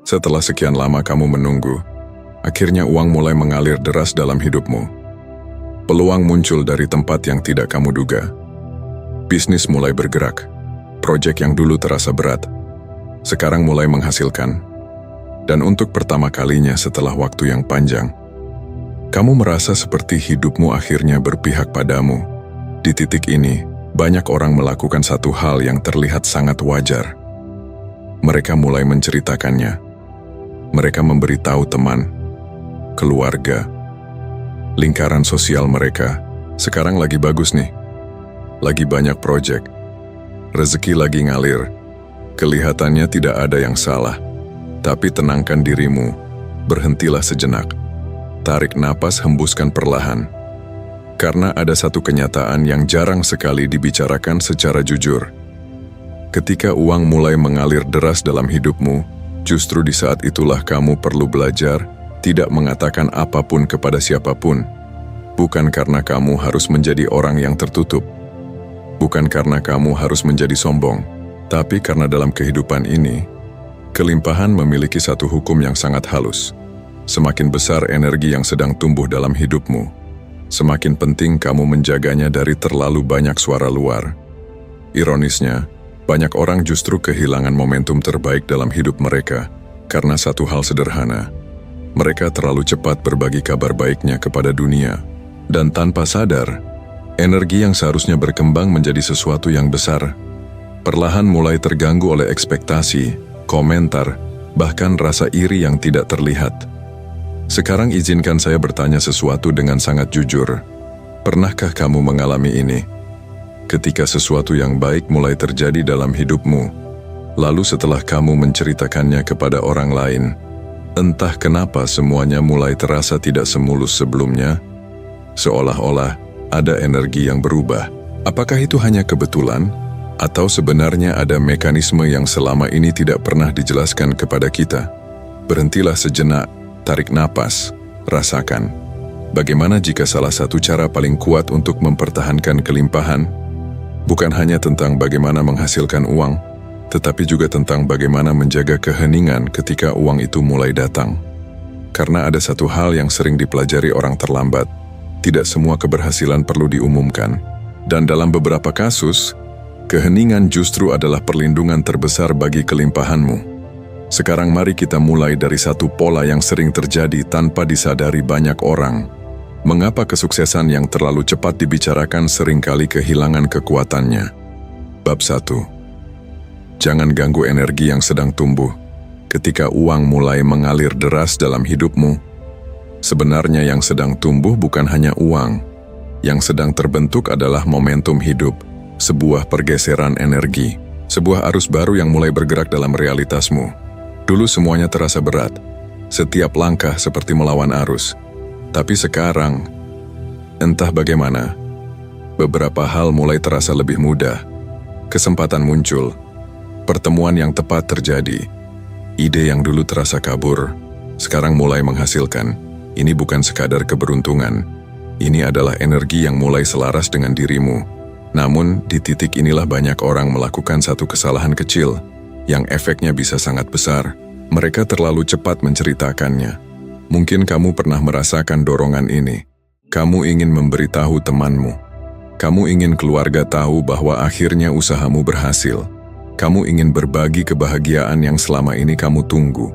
Setelah sekian lama kamu menunggu, akhirnya uang mulai mengalir deras dalam hidupmu. Peluang muncul dari tempat yang tidak kamu duga. Bisnis mulai bergerak. Proyek yang dulu terasa berat, sekarang mulai menghasilkan. Dan untuk pertama kalinya setelah waktu yang panjang, kamu merasa seperti hidupmu akhirnya berpihak padamu. Di titik ini, banyak orang melakukan satu hal yang terlihat sangat wajar. Mereka mulai menceritakannya. Mereka memberitahu teman, keluarga, lingkaran sosial mereka. Sekarang lagi bagus nih. Lagi banyak proyek. Rezeki lagi ngalir. Kelihatannya tidak ada yang salah. Tapi tenangkan dirimu. Berhentilah sejenak. Tarik napas, hembuskan perlahan. Karena ada satu kenyataan yang jarang sekali dibicarakan secara jujur. Ketika uang mulai mengalir deras dalam hidupmu, justru di saat itulah kamu perlu belajar tidak mengatakan apapun kepada siapapun. Bukan karena kamu harus menjadi orang yang tertutup. Bukan karena kamu harus menjadi sombong. Tapi karena dalam kehidupan ini, kelimpahan memiliki satu hukum yang sangat halus. Semakin besar energi yang sedang tumbuh dalam hidupmu, semakin penting kamu menjaganya dari terlalu banyak suara luar. Ironisnya, banyak orang justru kehilangan momentum terbaik dalam hidup mereka karena satu hal sederhana. Mereka terlalu cepat berbagi kabar baiknya kepada dunia, dan tanpa sadar, energi yang seharusnya berkembang menjadi sesuatu yang besar, perlahan mulai terganggu oleh ekspektasi, komentar, bahkan rasa iri yang tidak terlihat. Sekarang izinkan saya bertanya sesuatu dengan sangat jujur. Pernahkah kamu mengalami ini? Ketika sesuatu yang baik mulai terjadi dalam hidupmu, lalu setelah kamu menceritakannya kepada orang lain, entah kenapa semuanya mulai terasa tidak semulus sebelumnya, seolah-olah ada energi yang berubah. Apakah itu hanya kebetulan? Atau sebenarnya ada mekanisme yang selama ini tidak pernah dijelaskan kepada kita? Berhentilah sejenak, tarik napas, rasakan. Bagaimana jika salah satu cara paling kuat untuk mempertahankan kelimpahan bukan hanya tentang bagaimana menghasilkan uang, tetapi juga tentang bagaimana menjaga keheningan ketika uang itu mulai datang. Karena ada satu hal yang sering dipelajari orang terlambat, tidak semua keberhasilan perlu diumumkan. Dan dalam beberapa kasus, keheningan justru adalah perlindungan terbesar bagi kelimpahanmu. Sekarang mari kita mulai dari satu pola yang sering terjadi tanpa disadari banyak orang. Mengapa kesuksesan yang terlalu cepat dibicarakan seringkali kehilangan kekuatannya? Bab 1. Jangan ganggu energi yang sedang tumbuh. Ketika uang mulai mengalir deras dalam hidupmu, sebenarnya yang sedang tumbuh bukan hanya uang. Yang sedang terbentuk adalah momentum hidup, sebuah pergeseran energi, sebuah arus baru yang mulai bergerak dalam realitasmu. Dulu semuanya terasa berat, setiap langkah seperti melawan arus. Tapi sekarang, entah bagaimana, beberapa hal mulai terasa lebih mudah. Kesempatan muncul, pertemuan yang tepat terjadi, ide yang dulu terasa kabur, sekarang mulai menghasilkan. Ini bukan sekadar keberuntungan, ini adalah energi yang mulai selaras dengan dirimu. Namun, di titik inilah banyak orang melakukan satu kesalahan kecil, yang efeknya bisa sangat besar. Mereka terlalu cepat menceritakannya. Mungkin kamu pernah merasakan dorongan ini. Kamu ingin memberitahu temanmu. Kamu ingin keluarga tahu bahwa akhirnya usahamu berhasil. Kamu ingin berbagi kebahagiaan yang selama ini kamu tunggu.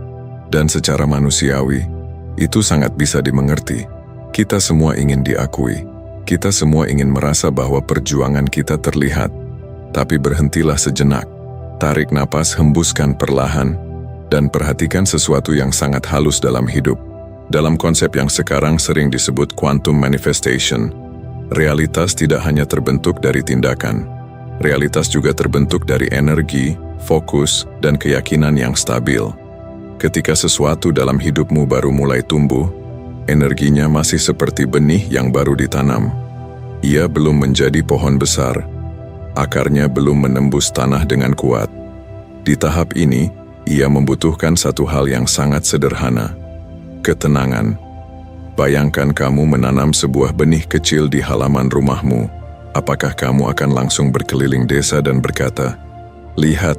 Dan secara manusiawi, itu sangat bisa dimengerti. Kita semua ingin diakui. Kita semua ingin merasa bahwa perjuangan kita terlihat. Tapi berhentilah sejenak. Tarik napas, hembuskan perlahan, dan perhatikan sesuatu yang sangat halus dalam hidup. Dalam konsep yang sekarang sering disebut quantum manifestation, realitas tidak hanya terbentuk dari tindakan. Realitas juga terbentuk dari energi, fokus, dan keyakinan yang stabil. Ketika sesuatu dalam hidupmu baru mulai tumbuh, energinya masih seperti benih yang baru ditanam. Ia belum menjadi pohon besar, akarnya belum menembus tanah dengan kuat. Di tahap ini, ia membutuhkan satu hal yang sangat sederhana: ketenangan. Bayangkan kamu menanam sebuah benih kecil di halaman rumahmu. Apakah kamu akan langsung berkeliling desa dan berkata, "Lihat,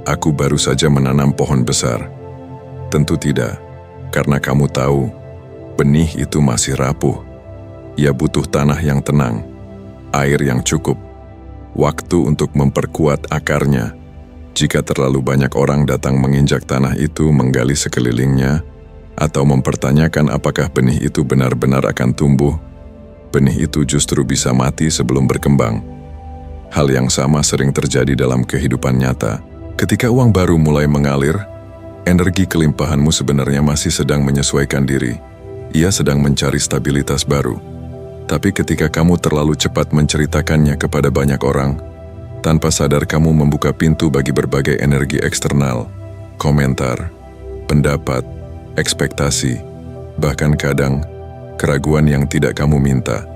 aku baru saja menanam pohon besar"? Tentu tidak, karena kamu tahu, benih itu masih rapuh. Ia butuh tanah yang tenang, air yang cukup, waktu untuk memperkuat akarnya. Jika terlalu banyak orang datang menginjak tanah itu, menggali sekelilingnya, atau mempertanyakan apakah benih itu benar-benar akan tumbuh, benih itu justru bisa mati sebelum berkembang. Hal yang sama sering terjadi dalam kehidupan nyata. Ketika uang baru mulai mengalir, energi kelimpahanmu sebenarnya masih sedang menyesuaikan diri. Ia sedang mencari stabilitas baru. Tapi ketika kamu terlalu cepat menceritakannya kepada banyak orang, tanpa sadar kamu membuka pintu bagi berbagai energi eksternal, komentar, pendapat, ekspektasi, bahkan kadang keraguan yang tidak kamu minta.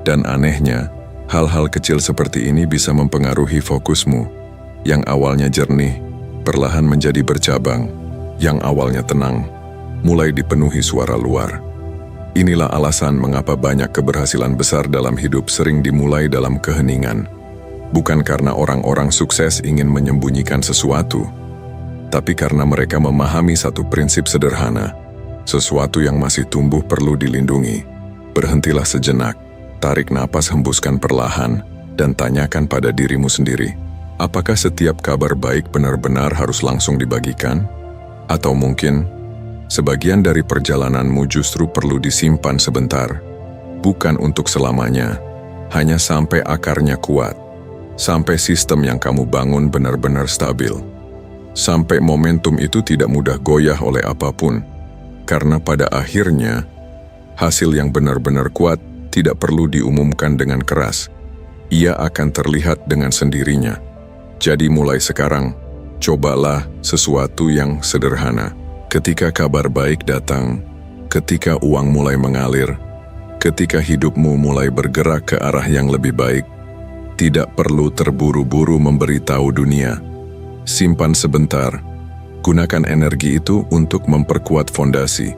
Dan anehnya, hal-hal kecil seperti ini bisa mempengaruhi fokusmu. Yang awalnya jernih, perlahan menjadi bercabang. Yang awalnya tenang, mulai dipenuhi suara luar. Inilah alasan mengapa banyak keberhasilan besar dalam hidup sering dimulai dalam keheningan. Bukan karena orang-orang sukses ingin menyembunyikan sesuatu, tapi karena mereka memahami satu prinsip sederhana. Sesuatu yang masih tumbuh perlu dilindungi. Berhentilah sejenak, tarik napas, hembuskan perlahan, dan tanyakan pada dirimu sendiri, apakah setiap kabar baik benar-benar harus langsung dibagikan? Atau mungkin, sebagian dari perjalananmu justru perlu disimpan sebentar, bukan untuk selamanya, hanya sampai akarnya kuat, sampai sistem yang kamu bangun benar-benar stabil, sampai momentum itu tidak mudah goyah oleh apapun, karena pada akhirnya, hasil yang benar-benar kuat tidak perlu diumumkan dengan keras. Ia akan terlihat dengan sendirinya. Jadi mulai sekarang, cobalah sesuatu yang sederhana. Ketika kabar baik datang, ketika uang mulai mengalir, ketika hidupmu mulai bergerak ke arah yang lebih baik, tidak perlu terburu-buru memberitahu dunia. Simpan sebentar. Gunakan energi itu untuk memperkuat fondasi.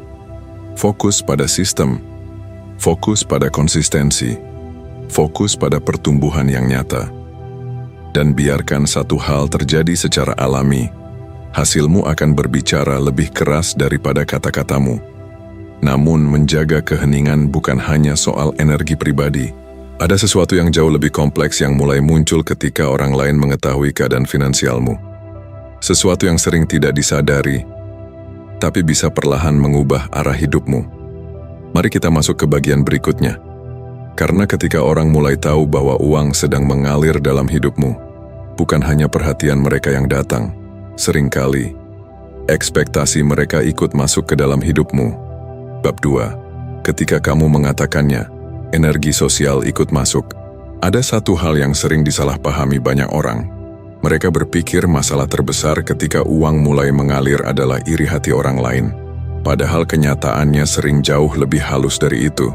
Fokus pada sistem. Fokus pada konsistensi, fokus pada pertumbuhan yang nyata. Dan biarkan satu hal terjadi secara alami, hasilmu akan berbicara lebih keras daripada kata-katamu. Namun menjaga keheningan bukan hanya soal energi pribadi. Ada sesuatu yang jauh lebih kompleks yang mulai muncul ketika orang lain mengetahui keadaan finansialmu. Sesuatu yang sering tidak disadari, tapi bisa perlahan mengubah arah hidupmu. Mari kita masuk ke bagian berikutnya. Karena ketika orang mulai tahu bahwa uang sedang mengalir dalam hidupmu, bukan hanya perhatian mereka yang datang, seringkali ekspektasi mereka ikut masuk ke dalam hidupmu. Bab 2. Ketika kamu mengatakannya, energi sosial ikut masuk. Ada satu hal yang sering disalahpahami banyak orang. Mereka berpikir masalah terbesar ketika uang mulai mengalir adalah iri hati orang lain. Padahal kenyataannya sering jauh lebih halus dari itu.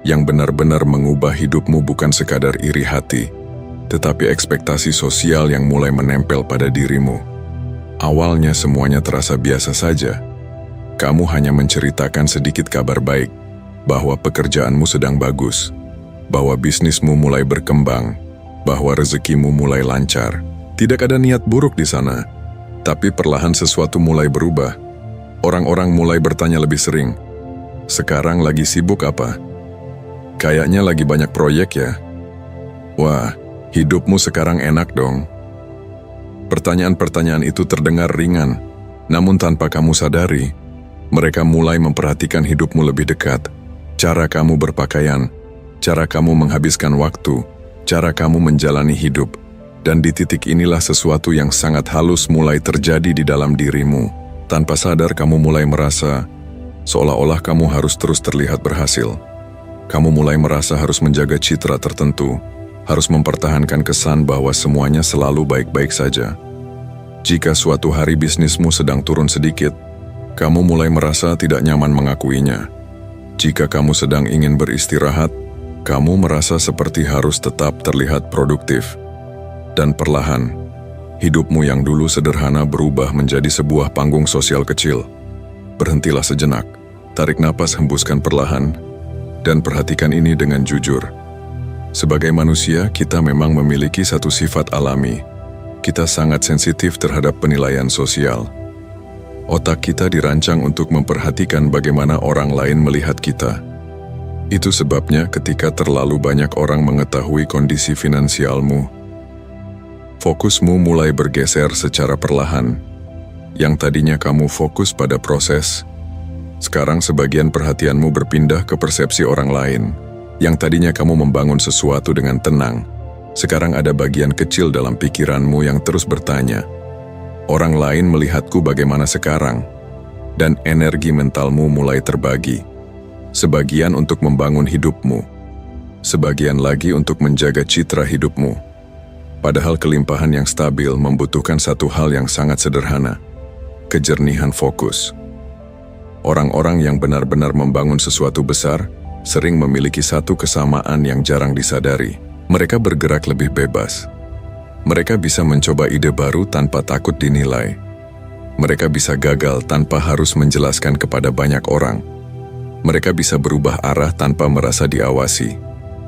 Yang benar-benar mengubah hidupmu bukan sekadar iri hati, tetapi ekspektasi sosial yang mulai menempel pada dirimu. Awalnya semuanya terasa biasa saja. Kamu hanya menceritakan sedikit kabar baik, bahwa pekerjaanmu sedang bagus, bahwa bisnismu mulai berkembang, bahwa rezekimu mulai lancar. Tidak ada niat buruk di sana, tapi perlahan sesuatu mulai berubah. Orang-orang mulai bertanya lebih sering, "Sekarang lagi sibuk apa? Kayaknya lagi banyak proyek ya? Wah, hidupmu sekarang enak dong." Pertanyaan-pertanyaan itu terdengar ringan, namun tanpa kamu sadari, mereka mulai memperhatikan hidupmu lebih dekat. Cara kamu berpakaian, cara kamu menghabiskan waktu, cara kamu menjalani hidup. Dan di titik inilah sesuatu yang sangat halus mulai terjadi di dalam dirimu. Tanpa sadar kamu mulai merasa seolah-olah kamu harus terus terlihat berhasil. Kamu mulai merasa harus menjaga citra tertentu, harus mempertahankan kesan bahwa semuanya selalu baik-baik saja. Jika suatu hari bisnismu sedang turun sedikit, kamu mulai merasa tidak nyaman mengakuinya. Jika kamu sedang ingin beristirahat, kamu merasa seperti harus tetap terlihat produktif. Dan perlahan, hidupmu yang dulu sederhana berubah menjadi sebuah panggung sosial kecil. Berhentilah sejenak, tarik napas, hembuskan perlahan, dan perhatikan ini dengan jujur. Sebagai manusia, kita memang memiliki satu sifat alami. Kita sangat sensitif terhadap penilaian sosial. Otak kita dirancang untuk memperhatikan bagaimana orang lain melihat kita. Itu sebabnya ketika terlalu banyak orang mengetahui kondisi finansialmu, fokusmu mulai bergeser secara perlahan. Yang tadinya kamu fokus pada proses, sekarang sebagian perhatianmu berpindah ke persepsi orang lain. Yang tadinya kamu membangun sesuatu dengan tenang, sekarang ada bagian kecil dalam pikiranmu yang terus bertanya, orang lain melihatku bagaimana sekarang? Dan energi mentalmu mulai terbagi. Sebagian untuk membangun hidupmu, sebagian lagi untuk menjaga citra hidupmu. Padahal kelimpahan yang stabil membutuhkan satu hal yang sangat sederhana, kejernihan fokus. Orang-orang yang benar-benar membangun sesuatu besar sering memiliki satu kesamaan yang jarang disadari. Mereka bergerak lebih bebas. Mereka bisa mencoba ide baru tanpa takut dinilai. Mereka bisa gagal tanpa harus menjelaskan kepada banyak orang. Mereka bisa berubah arah tanpa merasa diawasi.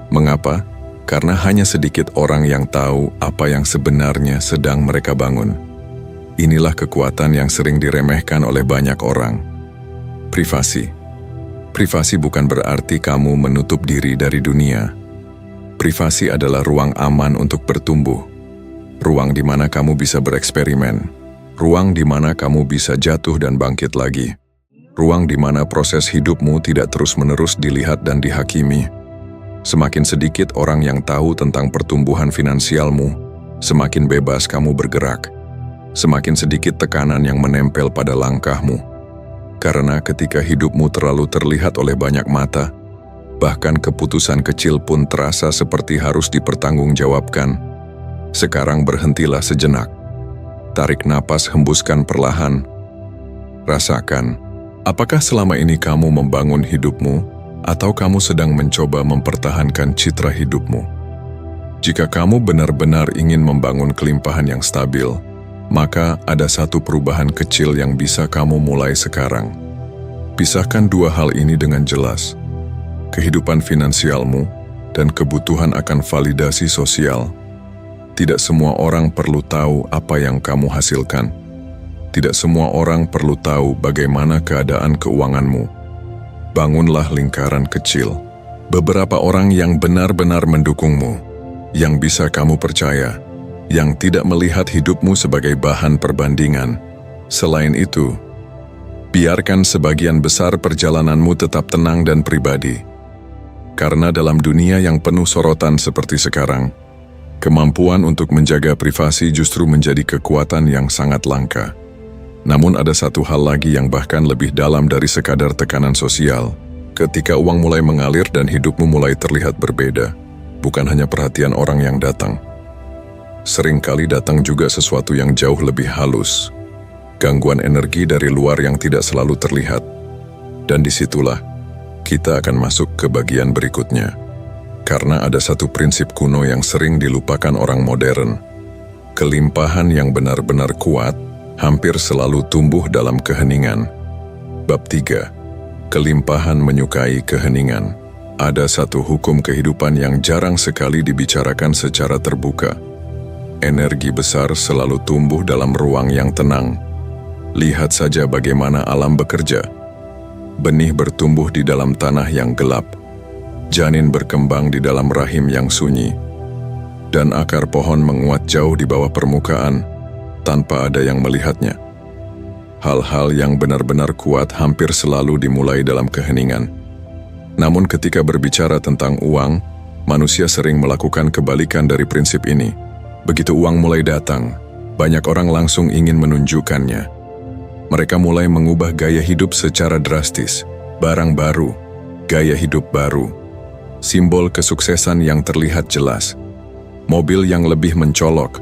Mengapa? Karena hanya sedikit orang yang tahu apa yang sebenarnya sedang mereka bangun. Inilah kekuatan yang sering diremehkan oleh banyak orang. Privasi. Privasi bukan berarti kamu menutup diri dari dunia. Privasi adalah ruang aman untuk bertumbuh. Ruang di mana kamu bisa bereksperimen. Ruang di mana kamu bisa jatuh dan bangkit lagi. Ruang di mana proses hidupmu tidak terus-menerus dilihat dan dihakimi. Semakin sedikit orang yang tahu tentang pertumbuhan finansialmu, semakin bebas kamu bergerak. Semakin sedikit tekanan yang menempel pada langkahmu. Karena ketika hidupmu terlalu terlihat oleh banyak mata, bahkan keputusan kecil pun terasa seperti harus dipertanggungjawabkan. Sekarang berhentilah sejenak. Tarik napas, hembuskan perlahan. Rasakan, apakah selama ini kamu membangun hidupmu, atau kamu sedang mencoba mempertahankan citra hidupmu? Jika kamu benar-benar ingin membangun kelimpahan yang stabil, maka ada satu perubahan kecil yang bisa kamu mulai sekarang. Pisahkan dua hal ini dengan jelas. Kehidupan finansialmu dan kebutuhan akan validasi sosial. Tidak semua orang perlu tahu apa yang kamu hasilkan. Tidak semua orang perlu tahu bagaimana keadaan keuanganmu. Bangunlah lingkaran kecil. Beberapa orang yang benar-benar mendukungmu, yang bisa kamu percaya, yang tidak melihat hidupmu sebagai bahan perbandingan. Selain itu, biarkan sebagian besar perjalananmu tetap tenang dan pribadi. Karena dalam dunia yang penuh sorotan seperti sekarang, kemampuan untuk menjaga privasi justru menjadi kekuatan yang sangat langka. Namun ada satu hal lagi yang bahkan lebih dalam dari sekadar tekanan sosial. Ketika uang mulai mengalir dan hidupmu mulai terlihat berbeda, bukan hanya perhatian orang yang datang. Seringkali datang juga sesuatu yang jauh lebih halus. Gangguan energi dari luar yang tidak selalu terlihat. Dan disitulah, kita akan masuk ke bagian berikutnya. Karena ada satu prinsip kuno yang sering dilupakan orang modern. Kelimpahan yang benar-benar kuat hampir selalu tumbuh dalam keheningan. Bab 3. Kelimpahan menyukai keheningan. Ada satu hukum kehidupan yang jarang sekali dibicarakan secara terbuka. Energi besar selalu tumbuh dalam ruang yang tenang. Lihat saja bagaimana alam bekerja. Benih bertumbuh di dalam tanah yang gelap. Janin berkembang di dalam rahim yang sunyi. Dan akar pohon menguat jauh di bawah permukaan, tanpa ada yang melihatnya. Hal-hal yang benar-benar kuat hampir selalu dimulai dalam keheningan. Namun ketika berbicara tentang uang, manusia sering melakukan kebalikan dari prinsip ini. Begitu uang mulai datang, banyak orang langsung ingin menunjukkannya. Mereka mulai mengubah gaya hidup secara drastis. Barang baru, gaya hidup baru, simbol kesuksesan yang terlihat jelas, mobil yang lebih mencolok,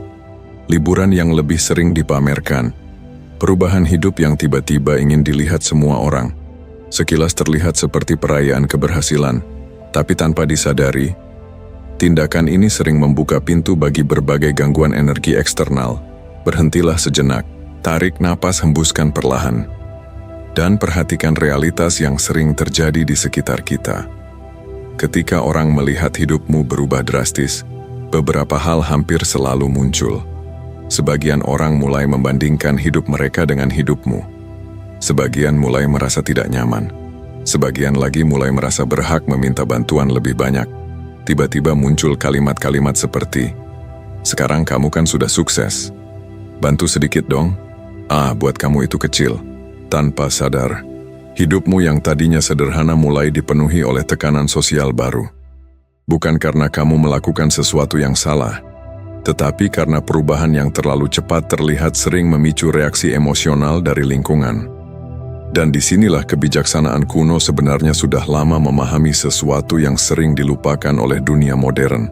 liburan yang lebih sering dipamerkan, perubahan hidup yang tiba-tiba ingin dilihat semua orang. Sekilas terlihat seperti perayaan keberhasilan, tapi tanpa disadari, tindakan ini sering membuka pintu bagi berbagai gangguan energi eksternal. Berhentilah sejenak, tarik napas, hembuskan perlahan, dan perhatikan realitas yang sering terjadi di sekitar kita. Ketika orang melihat hidupmu berubah drastis, beberapa hal hampir selalu muncul. Sebagian orang mulai membandingkan hidup mereka dengan hidupmu. Sebagian mulai merasa tidak nyaman. Sebagian lagi mulai merasa berhak meminta bantuan lebih banyak. Tiba-tiba muncul kalimat-kalimat seperti, "Sekarang kamu kan sudah sukses. Bantu sedikit dong." Buat kamu itu kecil. Tanpa sadar, hidupmu yang tadinya sederhana mulai dipenuhi oleh tekanan sosial baru. Bukan karena kamu melakukan sesuatu yang salah, tetapi karena perubahan yang terlalu cepat terlihat sering memicu reaksi emosional dari lingkungan. Dan disinilah kebijaksanaan kuno sebenarnya sudah lama memahami sesuatu yang sering dilupakan oleh dunia modern.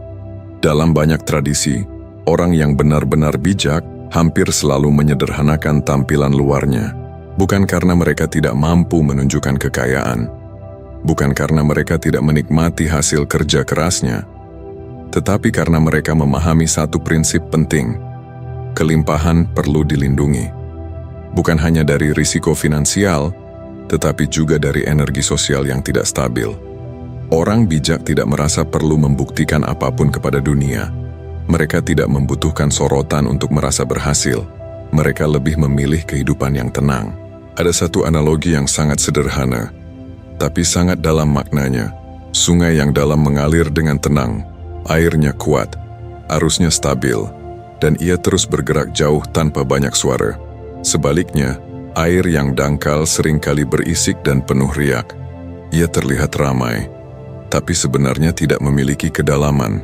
Dalam banyak tradisi, orang yang benar-benar bijak hampir selalu menyederhanakan tampilan luarnya. Bukan karena mereka tidak mampu menunjukkan kekayaan, bukan karena mereka tidak menikmati hasil kerja kerasnya, tetapi karena mereka memahami satu prinsip penting: kelimpahan perlu dilindungi. Bukan hanya dari risiko finansial, tetapi juga dari energi sosial yang tidak stabil. Orang bijak tidak merasa perlu membuktikan apapun kepada dunia. Mereka tidak membutuhkan sorotan untuk merasa berhasil. Mereka lebih memilih kehidupan yang tenang. Ada satu analogi yang sangat sederhana, tapi sangat dalam maknanya. Sungai yang dalam mengalir dengan tenang, airnya kuat, arusnya stabil, dan ia terus bergerak jauh tanpa banyak suara. Sebaliknya, air yang dangkal seringkali berisik dan penuh riak. Ia terlihat ramai, tapi sebenarnya tidak memiliki kedalaman.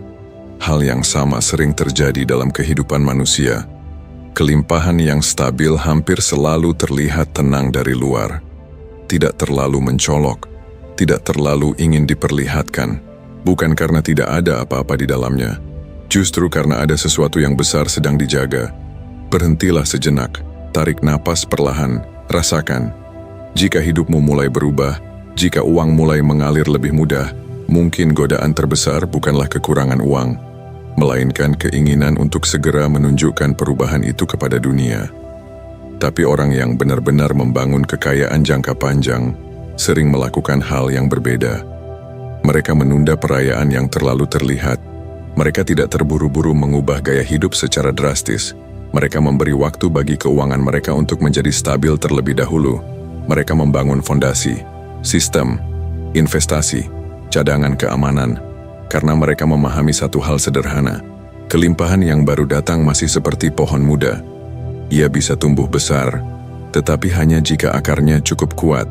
Hal yang sama sering terjadi dalam kehidupan manusia. Kelimpahan yang stabil hampir selalu terlihat tenang dari luar. Tidak terlalu mencolok, tidak terlalu ingin diperlihatkan. Bukan karena tidak ada apa-apa di dalamnya, justru karena ada sesuatu yang besar sedang dijaga. Berhentilah sejenak, tarik napas perlahan, rasakan. Jika hidupmu mulai berubah, jika uang mulai mengalir lebih mudah, mungkin godaan terbesar bukanlah kekurangan uang, melainkan keinginan untuk segera menunjukkan perubahan itu kepada dunia. Tapi orang yang benar-benar membangun kekayaan jangka panjang sering melakukan hal yang berbeda. Mereka menunda perayaan yang terlalu terlihat. Mereka tidak terburu-buru mengubah gaya hidup secara drastis. Mereka memberi waktu bagi keuangan mereka untuk menjadi stabil terlebih dahulu. Mereka membangun fondasi, sistem, investasi, cadangan keamanan, karena mereka memahami satu hal sederhana. Kelimpahan yang baru datang masih seperti pohon muda. Ia bisa tumbuh besar, tetapi hanya jika akarnya cukup kuat.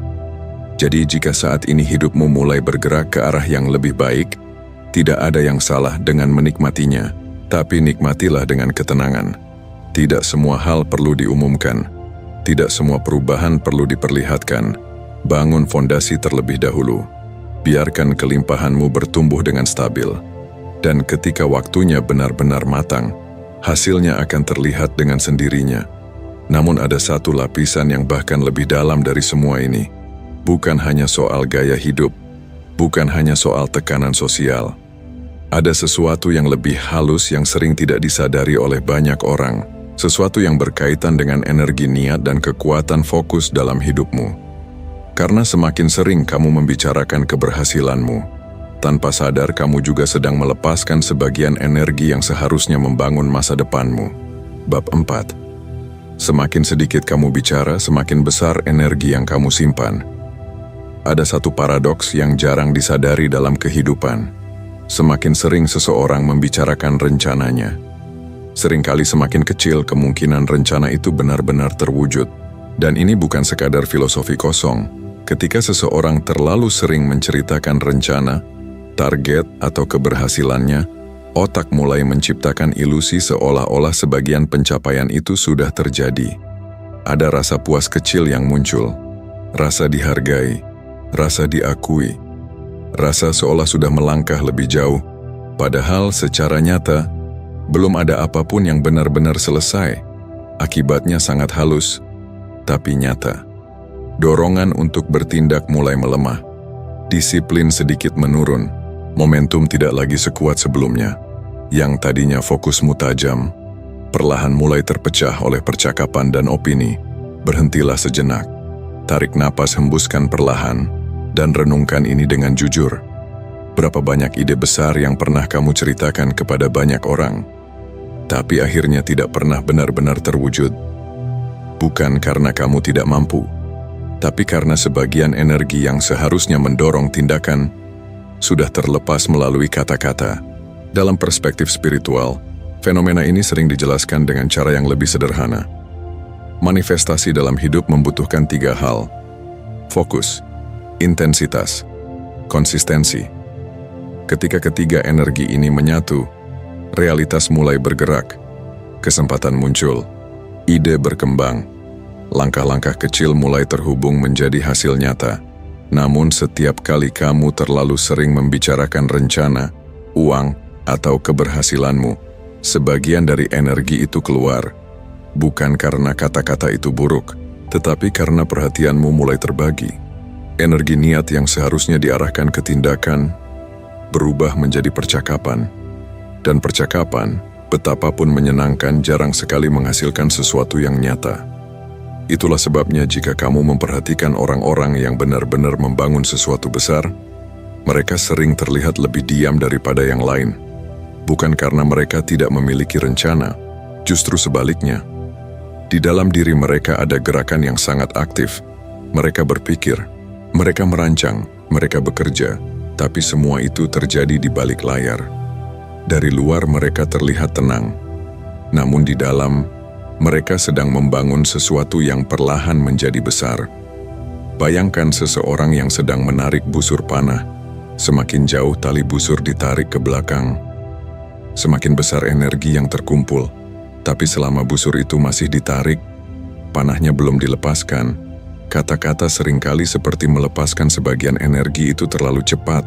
Jadi jika saat ini hidupmu mulai bergerak ke arah yang lebih baik, tidak ada yang salah dengan menikmatinya, tapi nikmatilah dengan ketenangan. Tidak semua hal perlu diumumkan. Tidak semua perubahan perlu diperlihatkan. Bangun fondasi terlebih dahulu. Biarkan kelimpahanmu bertumbuh dengan stabil. Dan ketika waktunya benar-benar matang, hasilnya akan terlihat dengan sendirinya. Namun ada satu lapisan yang bahkan lebih dalam dari semua ini. Bukan hanya soal gaya hidup, bukan hanya soal tekanan sosial. Ada sesuatu yang lebih halus yang sering tidak disadari oleh banyak orang. Sesuatu yang berkaitan dengan energi niat dan kekuatan fokus dalam hidupmu. Karena semakin sering kamu membicarakan keberhasilanmu, tanpa sadar kamu juga sedang melepaskan sebagian energi yang seharusnya membangun masa depanmu. Bab 4. Semakin sedikit kamu bicara, semakin besar energi yang kamu simpan. Ada satu paradoks yang jarang disadari dalam kehidupan. Semakin sering seseorang membicarakan rencananya, seringkali semakin kecil kemungkinan rencana itu benar-benar terwujud. Dan ini bukan sekadar filosofi kosong. Ketika seseorang terlalu sering menceritakan rencana, target, atau keberhasilannya, otak mulai menciptakan ilusi seolah-olah sebagian pencapaian itu sudah terjadi. Ada rasa puas kecil yang muncul, rasa dihargai, rasa diakui, rasa seolah sudah melangkah lebih jauh, padahal secara nyata, belum ada apapun yang benar-benar selesai. Akibatnya sangat halus, tapi nyata. Dorongan untuk bertindak mulai melemah. Disiplin sedikit menurun. Momentum tidak lagi sekuat sebelumnya. Yang tadinya fokusmu tajam, perlahan mulai terpecah oleh percakapan dan opini. Berhentilah sejenak. Tarik napas, hembuskan perlahan, dan renungkan ini dengan jujur. Berapa banyak ide besar yang pernah kamu ceritakan kepada banyak orang, tapi akhirnya tidak pernah benar-benar terwujud? Bukan karena kamu tidak mampu, Tapi karena sebagian energi yang seharusnya mendorong tindakan sudah terlepas melalui kata-kata. Dalam perspektif spiritual, fenomena ini sering dijelaskan dengan cara yang lebih sederhana. Manifestasi dalam hidup membutuhkan 3 hal: fokus, intensitas, konsistensi. Ketika ketiga energi ini menyatu, realitas mulai bergerak, kesempatan muncul, ide berkembang, langkah-langkah kecil mulai terhubung menjadi hasil nyata. Namun setiap kali kamu terlalu sering membicarakan rencana, uang, atau keberhasilanmu, sebagian dari energi itu keluar. Bukan karena kata-kata itu buruk, tetapi karena perhatianmu mulai terbagi. Energi niat yang seharusnya diarahkan ke tindakan berubah menjadi percakapan. Dan percakapan, betapapun menyenangkan, jarang sekali menghasilkan sesuatu yang nyata. Itulah sebabnya jika kamu memperhatikan orang-orang yang benar-benar membangun sesuatu besar, mereka sering terlihat lebih diam daripada yang lain. Bukan karena mereka tidak memiliki rencana, justru sebaliknya. Di dalam diri mereka ada gerakan yang sangat aktif. Mereka berpikir, mereka merancang, mereka bekerja, tapi semua itu terjadi di balik layar. Dari luar mereka terlihat tenang, namun di dalam, mereka sedang membangun sesuatu yang perlahan menjadi besar. Bayangkan seseorang yang sedang menarik busur panah. Semakin jauh tali busur ditarik ke belakang, semakin besar energi yang terkumpul. Tapi selama busur itu masih ditarik, panahnya belum dilepaskan. Kata-kata seringkali seperti melepaskan sebagian energi itu terlalu cepat.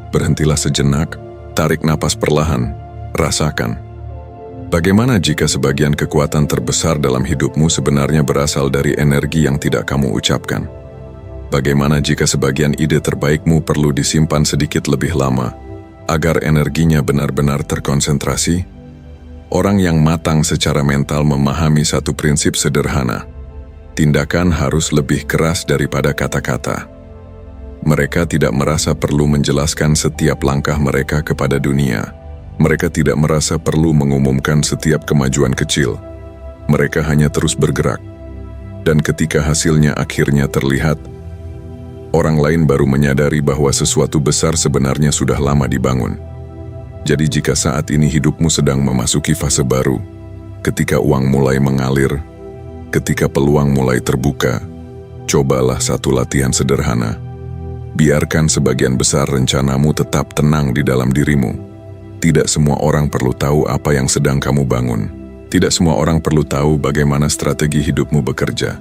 Berhentilah sejenak, tarik napas perlahan, rasakan. Bagaimana jika sebagian kekuatan terbesar dalam hidupmu sebenarnya berasal dari energi yang tidak kamu ucapkan? Bagaimana jika sebagian ide terbaikmu perlu disimpan sedikit lebih lama, agar energinya benar-benar terkonsentrasi? Orang yang matang secara mental memahami satu prinsip sederhana. Tindakan harus lebih keras daripada kata-kata. Mereka tidak merasa perlu menjelaskan setiap langkah mereka kepada dunia. Mereka tidak merasa perlu mengumumkan setiap kemajuan kecil. Mereka hanya terus bergerak. Dan ketika hasilnya akhirnya terlihat, orang lain baru menyadari bahwa sesuatu besar sebenarnya sudah lama dibangun. Jadi jika saat ini hidupmu sedang memasuki fase baru, ketika uang mulai mengalir, ketika peluang mulai terbuka, cobalah satu latihan sederhana. Biarkan sebagian besar rencanamu tetap tenang di dalam dirimu. Tidak semua orang perlu tahu apa yang sedang kamu bangun. Tidak semua orang perlu tahu bagaimana strategi hidupmu bekerja.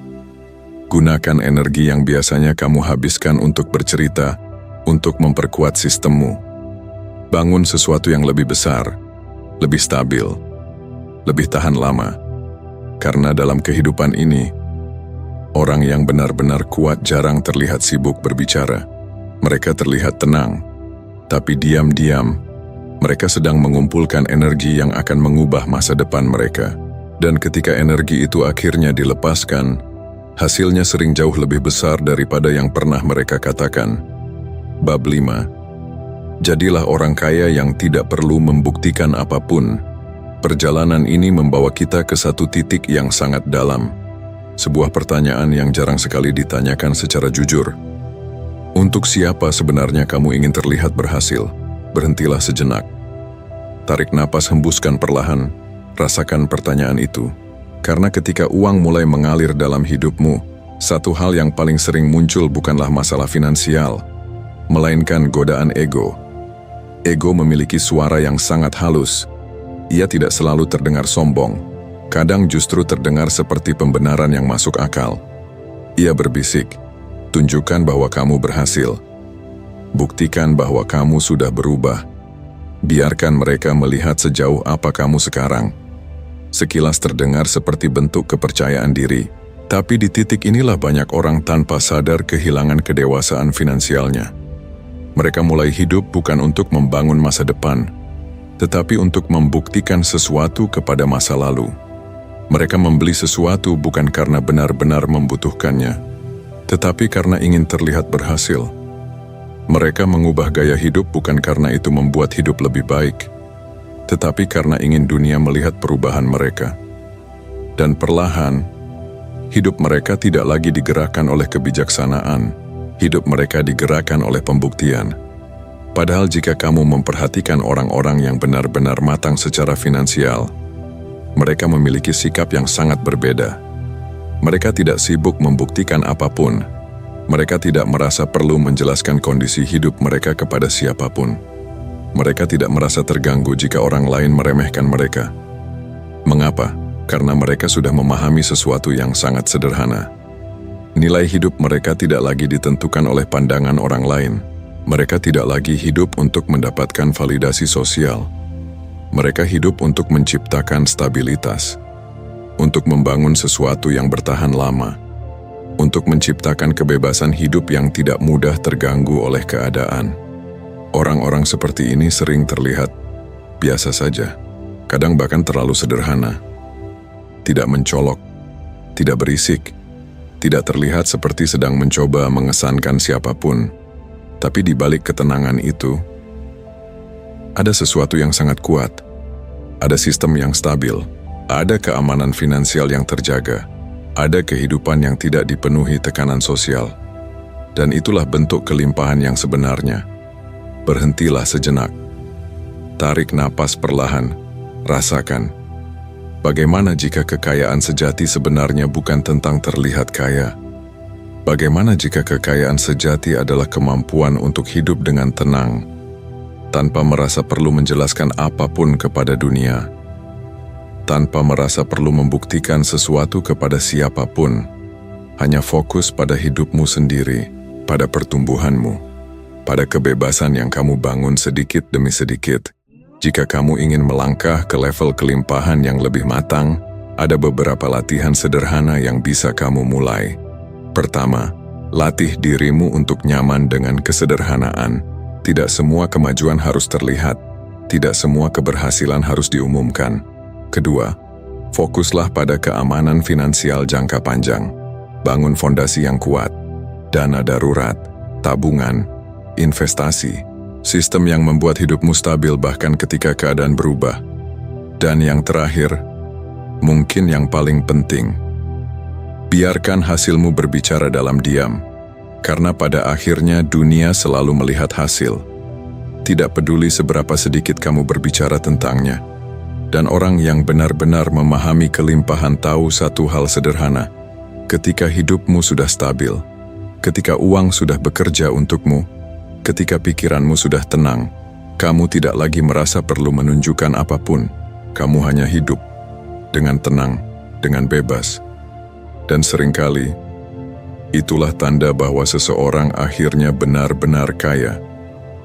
Gunakan energi yang biasanya kamu habiskan untuk bercerita, untuk memperkuat sistemmu. Bangun sesuatu yang lebih besar, lebih stabil, lebih tahan lama. Karena dalam kehidupan ini, orang yang benar-benar kuat jarang terlihat sibuk berbicara. Mereka terlihat tenang, tapi diam-diam, mereka sedang mengumpulkan energi yang akan mengubah masa depan mereka. Dan ketika energi itu akhirnya dilepaskan, hasilnya sering jauh lebih besar daripada yang pernah mereka katakan. Bab 5. Jadilah orang kaya yang tidak perlu membuktikan apapun. Perjalanan ini membawa kita ke satu titik yang sangat dalam. Sebuah pertanyaan yang jarang sekali ditanyakan secara jujur. Untuk siapa sebenarnya kamu ingin terlihat berhasil? Berhentilah sejenak. Tarik napas, hembuskan perlahan. Rasakan pertanyaan itu. Karena ketika uang mulai mengalir dalam hidupmu, satu hal yang paling sering muncul bukanlah masalah finansial, melainkan godaan ego. Ego memiliki suara yang sangat halus. Ia tidak selalu terdengar sombong. Kadang justru terdengar seperti pembenaran yang masuk akal. Ia berbisik, tunjukkan bahwa kamu berhasil. Buktikan bahwa kamu sudah berubah. Biarkan mereka melihat sejauh apa kamu sekarang. Sekilas terdengar seperti bentuk kepercayaan diri. Tapi di titik inilah banyak orang tanpa sadar kehilangan kedewasaan finansialnya. Mereka mulai hidup bukan untuk membangun masa depan, tetapi untuk membuktikan sesuatu kepada masa lalu. Mereka membeli sesuatu bukan karena benar-benar membutuhkannya, tetapi karena ingin terlihat berhasil. Mereka mengubah gaya hidup bukan karena itu membuat hidup lebih baik, tetapi karena ingin dunia melihat perubahan mereka. Dan perlahan, Hidup mereka tidak lagi digerakkan oleh kebijaksanaan. Hidup mereka digerakkan oleh pembuktian. Padahal jika kamu memperhatikan orang-orang yang benar-benar matang secara finansial, mereka memiliki sikap yang sangat berbeda. Mereka tidak sibuk membuktikan apapun. Mereka tidak merasa perlu menjelaskan kondisi hidup mereka kepada siapapun. Mereka tidak merasa terganggu jika orang lain meremehkan mereka. Mengapa? Karena mereka sudah memahami sesuatu yang sangat sederhana. Nilai hidup mereka tidak lagi ditentukan oleh pandangan orang lain. Mereka tidak lagi hidup untuk mendapatkan validasi sosial. Mereka hidup untuk menciptakan stabilitas, untuk membangun sesuatu yang bertahan lama, untuk menciptakan kebebasan hidup yang tidak mudah terganggu oleh keadaan. Orang-orang seperti ini sering terlihat biasa saja, kadang bahkan terlalu sederhana. Tidak mencolok, tidak berisik, tidak terlihat seperti sedang mencoba mengesankan siapapun. Tapi di balik ketenangan itu, ada sesuatu yang sangat kuat. Ada sistem yang stabil, ada keamanan finansial yang terjaga, ada kehidupan yang tidak dipenuhi tekanan sosial. Dan itulah bentuk kelimpahan yang sebenarnya. Berhentilah sejenak. Tarik napas perlahan, rasakan. Bagaimana jika kekayaan sejati sebenarnya bukan tentang terlihat kaya? Bagaimana jika kekayaan sejati adalah kemampuan untuk hidup dengan tenang, tanpa merasa perlu menjelaskan apapun kepada dunia, tanpa merasa perlu membuktikan sesuatu kepada siapapun, hanya fokus pada hidupmu sendiri, pada pertumbuhanmu, pada kebebasan yang kamu bangun sedikit demi sedikit. Jika kamu ingin melangkah ke level kelimpahan yang lebih matang, ada beberapa latihan sederhana yang bisa kamu mulai. Pertama, latih dirimu untuk nyaman dengan kesederhanaan. Tidak semua kemajuan harus terlihat, tidak semua keberhasilan harus diumumkan. Kedua, fokuslah pada keamanan finansial jangka panjang. Bangun fondasi yang kuat, dana darurat, tabungan, investasi, sistem yang membuat hidupmu stabil bahkan ketika keadaan berubah. Dan yang terakhir, mungkin yang paling penting, biarkan hasilmu berbicara dalam diam. Karena pada akhirnya dunia selalu melihat hasil. Tidak peduli seberapa sedikit kamu berbicara tentangnya. Dan orang yang benar-benar memahami kelimpahan tahu satu hal sederhana. Ketika hidupmu sudah stabil, ketika uang sudah bekerja untukmu, ketika pikiranmu sudah tenang, kamu tidak lagi merasa perlu menunjukkan apapun. Kamu hanya hidup dengan tenang, dengan bebas. Dan seringkali, itulah tanda bahwa seseorang akhirnya benar-benar kaya.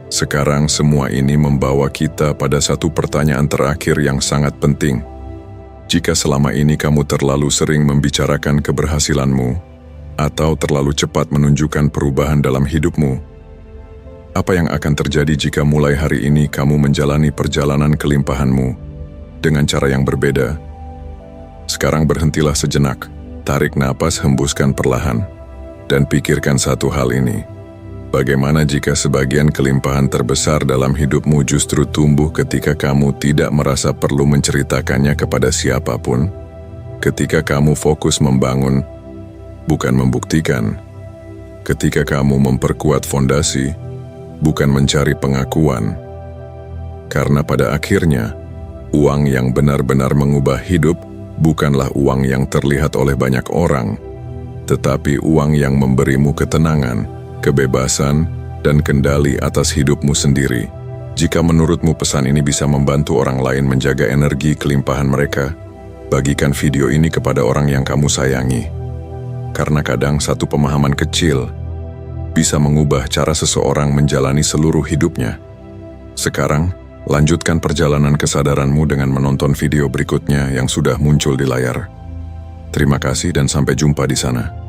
Sekarang semua ini membawa kita pada satu pertanyaan terakhir yang sangat penting. Jika selama ini kamu terlalu sering membicarakan keberhasilanmu, atau terlalu cepat menunjukkan perubahan dalam hidupmu, apa yang akan terjadi jika mulai hari ini kamu menjalani perjalanan kelimpahanmu dengan cara yang berbeda? Sekarang berhentilah sejenak, tarik napas, hembuskan perlahan, dan pikirkan satu hal ini. Bagaimana jika sebagian kelimpahan terbesar dalam hidupmu justru tumbuh ketika kamu tidak merasa perlu menceritakannya kepada siapapun? Ketika kamu fokus membangun, bukan membuktikan. Ketika kamu memperkuat fondasi, bukan mencari pengakuan. Karena pada akhirnya, uang yang benar-benar mengubah hidup bukanlah uang yang terlihat oleh banyak orang, tetapi uang yang memberimu ketenangan, kebebasan, dan kendali atas hidupmu sendiri. Jika menurutmu pesan ini bisa membantu orang lain menjaga energi kelimpahan mereka, bagikan video ini kepada orang yang kamu sayangi. Karena kadang satu pemahaman kecil bisa mengubah cara seseorang menjalani seluruh hidupnya. Sekarang, lanjutkan perjalanan kesadaranmu dengan menonton video berikutnya yang sudah muncul di layar. Terima kasih dan sampai jumpa di sana.